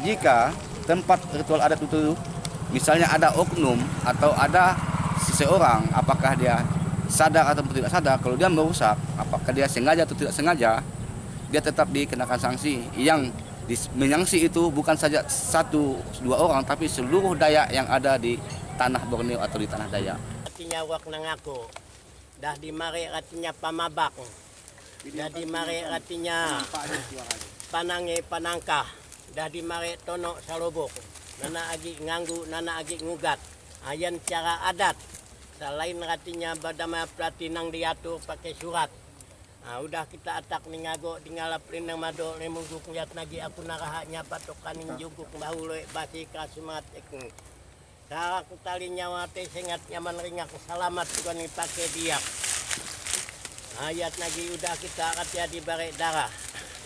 Jika tempat ritual adat itu misalnya ada oknum atau ada seseorang, apakah dia sadar atau tidak sadar, kalau dia merusak, apakah dia sengaja atau tidak sengaja, dia tetap dikenakan sanksi. Yang menyangsi itu bukan saja satu dua orang, tapi seluruh Dayak yang ada di tanah Borneo atau di tanah Dayak. Artinya wak nangako, dah dimari artinya pamabak, dah dimari artinya panange panangkah, dah dimari tono salobok, nana agi nganggu, nana agi ngugat, ayan cara adat. Selain artinya badama pratinang diatur pakai surat. Nah, udah kita atak ningago tinggal prinang mado lemunggu lihat lagi aku narahanya patokanin juguk bahu loe basi kasumat ek. Cara kutali nyawa teh sengat nyaman ringak selamat bukan pakai diak. Ayat lagi udah kita katia di barek darah.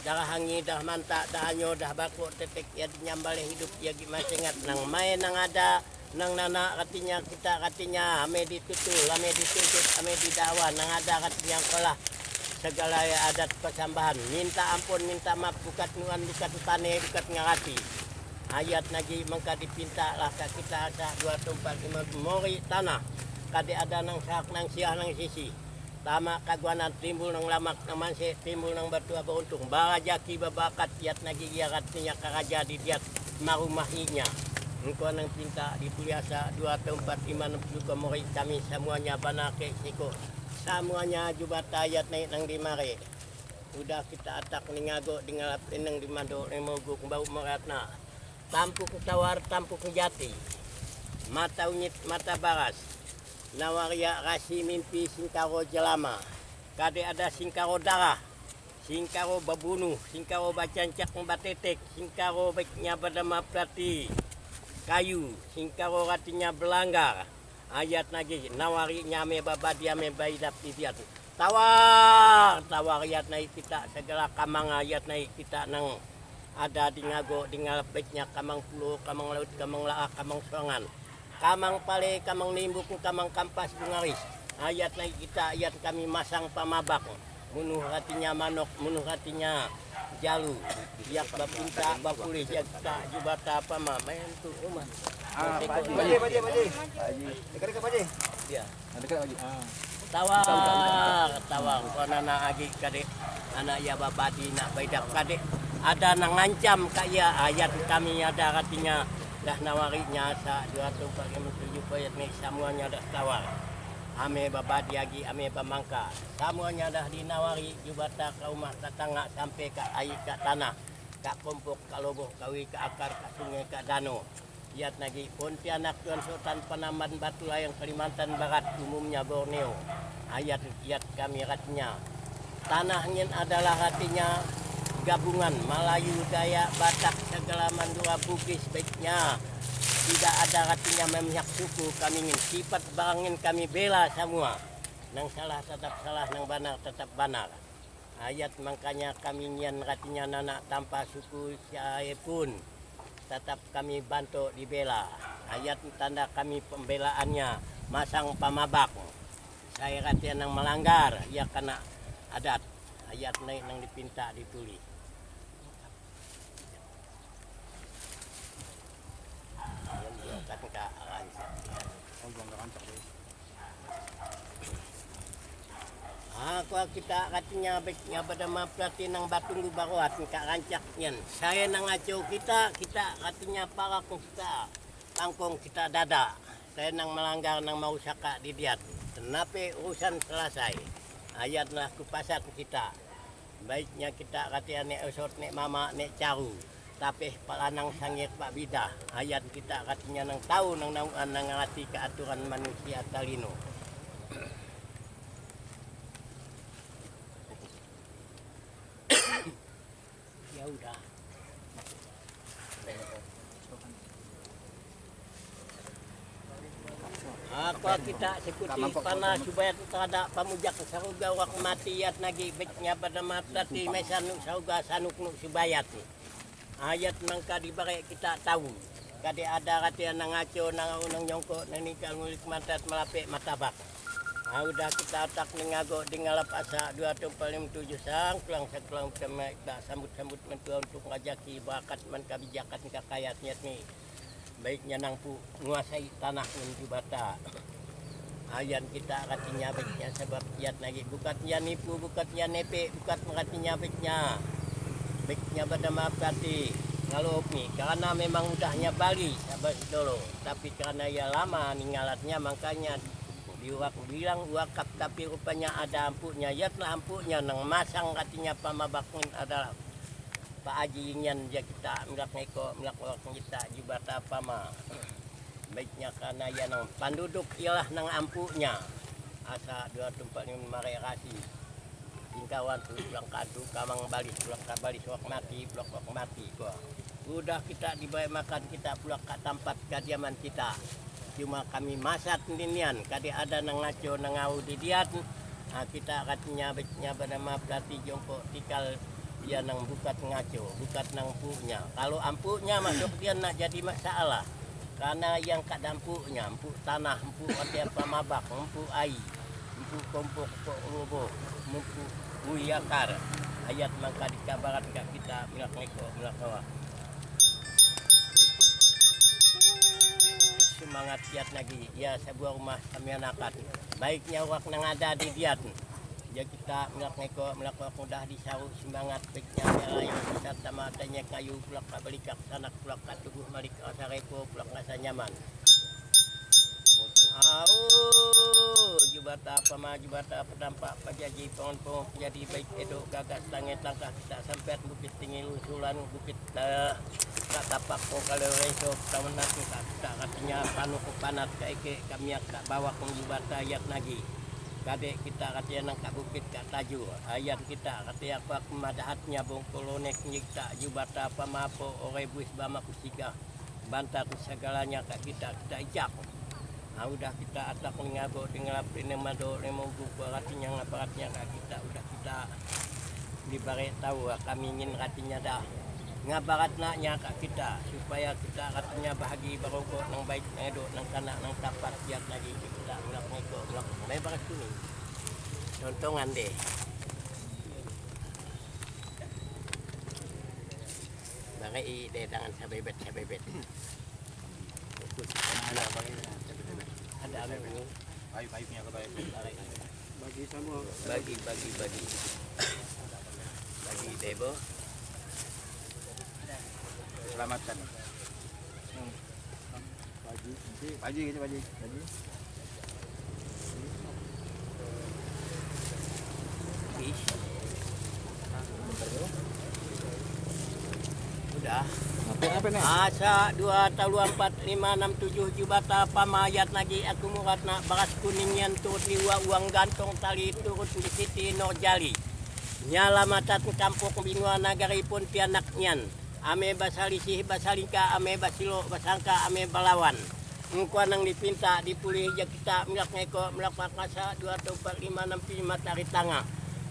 Darah hangi dah manta dah hanyo dah baku tetek ya nyambale hidup ya gimana sengat nang main nang ada nang nana katanya kita katanya ame ditutul ame dituntut ame didakwa nang ada katanya kolah segala adat persambahan minta ampun minta maaf bukat nuan bukat tane bukat ngati ayat lagi mengka dipinta lah kita ada 245 mori tanah kade ada nang sak nang siah nang sisi tama kaguanan timbul nang lamak nang manse timbul nang batu beruntung barajaki babakat yat lagi ya katanya karaja di diat marumahinya. Engkau nang pinta dituliasa 245 mori kami semuanya banake siko semuanya jubata ayat naik nang dimare udah kita atak ningago dingalap nang dimado nemoguk bau meratna tampuk tawar tampuk jati mata unyit mata baras nawaria rasi mimpi singkaro jelama kade ada singkaro darah singkaro babunuh singkaro bacancak batetek singkaro baiknya badama prati kayu singkaro ratinya belanggar ayat lagi nawari nyame babadia me baidap idiat tawar tawar ayat naik kita segala kamang ayat naik kita nang ada di ngago di ngalapeknya kamang pulau kamang laut kamang laak kamang songan kamang pale kamang nimbuk kamang kampas bungaris ayat naik kita ayat kami masang pamabak munuh hatinya manok munuh hatinya jalu yak bapinta bapuli yak tak jubata apa mah main tu rumah Baji. Dekat Baji. Ya. Dekat Baji. Tawar, tawar. Konana agi kade anak ya babadi nak baidak kade ada nang ngancam kaya ayat kami ada artinya dah nawarinya sa 247 ayat ni semuanya dah tawar. Ame babadi agi ame pamangka. Semuanya dah dinawari jubata ke rumah tetangga sampai ke air ke tanah. Ke kompok, ke loboh, kawi ke akar, ke sungai, ke danau. Lihat lagi Pontianak Tuan Sultan Penaman Batu Layang Kalimantan Barat umumnya Borneo. Ayat kami ratnya. Tanahnya adalah hatinya gabungan Melayu, Dayak, Batak, segala Mandura, Bugis baiknya. Tidak ada hatinya memihak suku kami ingin sifat barangin kami bela semua. Nang salah tetap salah, nang benar tetap benar. Ayat makanya kami ingin hatinya nanak tanpa suku siapa pun. Tetap kami bantu dibela. Ayat tanda kami pembelaannya masang pamabak. Saya kata yang melanggar ya kena adat. Ayat naik nang dipinta ditulis. Aku kita katanya baiknya pada maplati nang batunggu baruat kak rancaknya. Saya nang aco kita katanya para kita tangkong kita dada. Saya nang melanggar nang mau saka di diat. Kenapa urusan selesai? Ayatlah kupasat kita. Baiknya kita katanya nek usot nek mama nek caru. Tapi palanang sangir Pak Bidah. Ayat kita katanya nang tahu nang ngerti keaturan manusia talino. Ya udah. Apa kita sekuti panas supaya tidak pamujak saruga wak mati yat nagi baiknya pada matati mesanuk saruga sanuk nuk subayat. Ayat mangka dibare kita tahu. Kade ada kata nang aco nang nyongko nang nikah ngulik matat melapik matabak. Udah kita tak mengago di ngalap asa 247 sang kelang saklang kami kita sambut-sambut mentua untuk ngajaki bakat man kebijakan kakayatnya nih. Baiknya nangpu menguasai tanah Jubata. Ayan kita katanya baiknya sebab kiat lagi bukatnya nipu, bukatnya nepe, bukat katanya baiknya pada maaf hati ngalopi karena memang udahnya Bali sahabat dulu, tapi karena ya lama ninggalatnya makanya diwak bilang wakaf tapi rupanya ada ampunya ya nah ampunya nang masang katanya pamabakun adalah Pak Haji Inyan ya kita milak neko milak wakaf kita Jubata pama baiknya karena ya nang panduduk ialah nang ampunya asa 2 tempat yang marekasi tingkawan pulang kadu kamang bali pulang kabali suak mati gua udah kita dibayar makan kita pulang ke tempat kediaman kita cuma kami masak ninian kadi ada nang ngaco nang ngau di diat kita katanya baiknya bernama pelatih jongkok tikal dia nang bukat ngaco bukat nang punya kalau ampunya masuk dia nak jadi masalah karena yang kat dampunya empuk tanah empuk hotel pamabak empuk air empuk kompok robo empuk uyakar ayat mangka dikabaran kat kita milak neko milak kawah semangat kiat lagi ya sebuah rumah kami anakan baiknya wak nang ada di diat ya kita milak neko milak wak mudah disaru semangat baiknya lain bisa sama adanya kayu pulak balik sanak pulak tubuh malik asareko pulak rasa nyaman Jubata Jubata pedampak pajaji pohon-pohon jadi baik edo gagas langit langkah kita sampai bukit tinggi lusulan bukit tak tapak kalau resok tahun nanti tak katanya panu kepanat kaike kami tak bawa ke Jubata ayat lagi kadek kita katanya nangkap bukit kat taju ayat kita katanya apa kemadahatnya bongkolonek nyikta Jubata pamapo orebus bama kusika bantah segalanya kat kita ijak. Udah kita atak mengago dengan nemado nemogu artinya ngaparatnya kita udah kita diberi tahu kami ingin katanya dah ngabarat naknya kak kita supaya kita katanya bahagi barokok nang baik edo nang kanak nang tapat siap lagi kita ulak ngeko ulak lebar sini contongan deh bagi deh dengan sabebet ada ini baik-baiknya ke baik bagi semua bagi debo selamatkan bagi gitu bagi udah asa 2 tahun 4 5 6 7 Jubata pamayat lagi aku muratna baras kuningan turut liwa uang gantong tali turut di siti Norjali nyala mata kampung binua nagari pun pianak nyan ame basalisih basalika ame basilo basangka ame balawan engkau nang dipinta dipulih ya kita milak ngeko milak pakasa 2 tahun 4 5 6 5 tarik tangah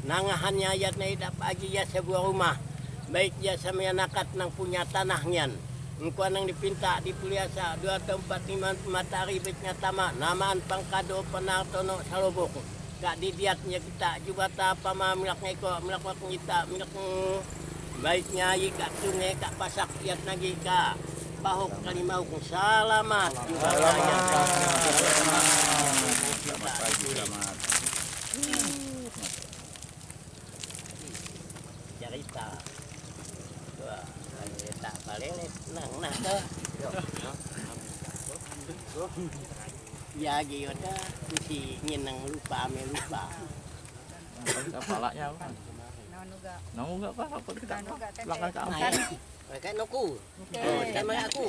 nangahannya ayat naidap aji ya sebuah rumah baik ya sama nakat nang punya tanahnya engkau nang dipinta dipuliasa 2 tahun 4 5 matahari baiknya tama namaan pangkado penartono salobok kak didiatnya kita Jubata pama milak ngeko milak waktu kita milak baiknya i kak sungai kak pasak lihat lagi kak pahok kalimau selamat cerita tak paling nang tuh ya gitu kusi nyeneng lupa ame lupa kepalanya apa? Namuga apa? Apa kita belakang ke angkat? Kayak nuku, sama aku.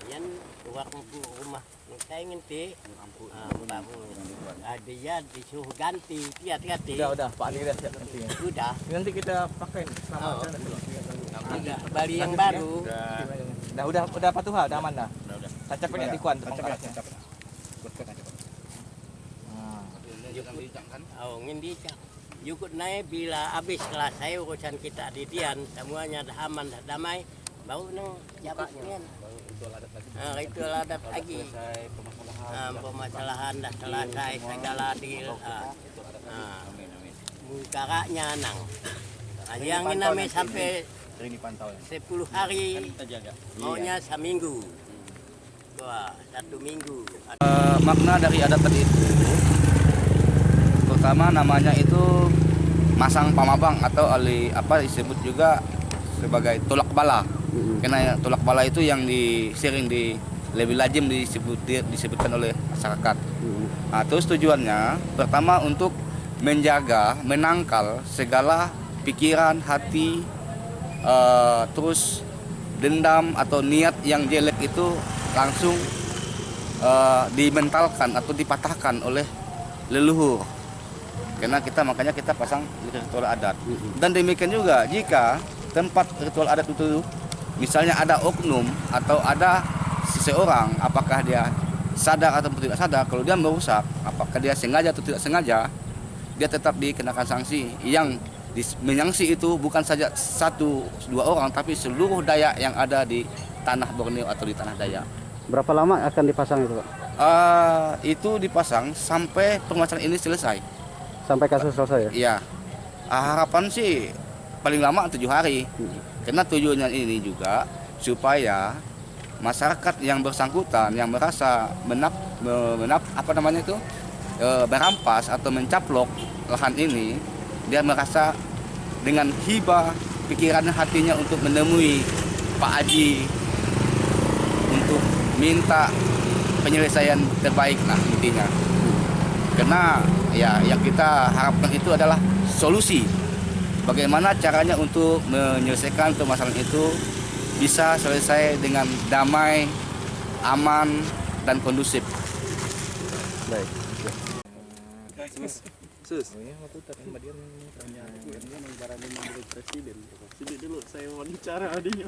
Yan waktu rumah saya nginti ada ya disuruh ganti hati-hati. Udah Pak ini udah siap ganti. Udah. Nanti kita pakai sama Udah bali yang baru. Udah patuha, udah aman dah. Udah. Tacapnya di kuan pangkalatnya. Buat kota cepat. Oh ngindi cak. Jukut naik bila habis selesai urusan kita di Dian, semuanya dah aman, dah damai, baru nang jabat kan. Ritual adat lagi. Permasalahan dah selesai segala deal. Mukaraknya nang. Yang ini namanya sampai 10 hari, maunya seminggu. Wah, 1 minggu. Makna dari adat tadi itu terutama namanya itu masang pamabang atau disebut juga sebagai tolak bala. Karena tolak bala itu yang sering lebih lazim disebutkan oleh masyarakat. Nah, terus tujuannya pertama untuk menjaga, menangkal segala pikiran, hati, terus dendam atau niat yang jelek itu langsung dimentalkan atau dipatahkan oleh leluhur. Karena makanya kita pasang ritual adat. Dan demikian juga jika tempat ritual adat itu misalnya ada oknum atau ada seseorang, apakah dia sadar atau tidak sadar, kalau dia merusak, apakah dia sengaja atau tidak sengaja, dia tetap dikenakan sanksi. Yang menyangsi itu bukan saja 1-2 orang, tapi seluruh Dayak yang ada di tanah Borneo atau di tanah Dayak. Berapa lama akan dipasang itu, Pak? Itu dipasang sampai permasalahan ini selesai. Sampai kasus selesai ya? Iya. Harapan sih paling lama 7 hari. Karena tujuannya ini juga supaya masyarakat yang bersangkutan yang merasa merampas atau mencaplok lahan ini, dia merasa dengan hibah pikiran hatinya untuk menemui Pak Haji untuk minta penyelesaian terbaik intinya. Karena ya yang kita harapkan itu adalah solusi. Bagaimana caranya untuk menyelesaikan permasalahan itu bisa selesai dengan damai, aman, dan kondusif. Baik. Presiden. Dulu saya wawancara adanya.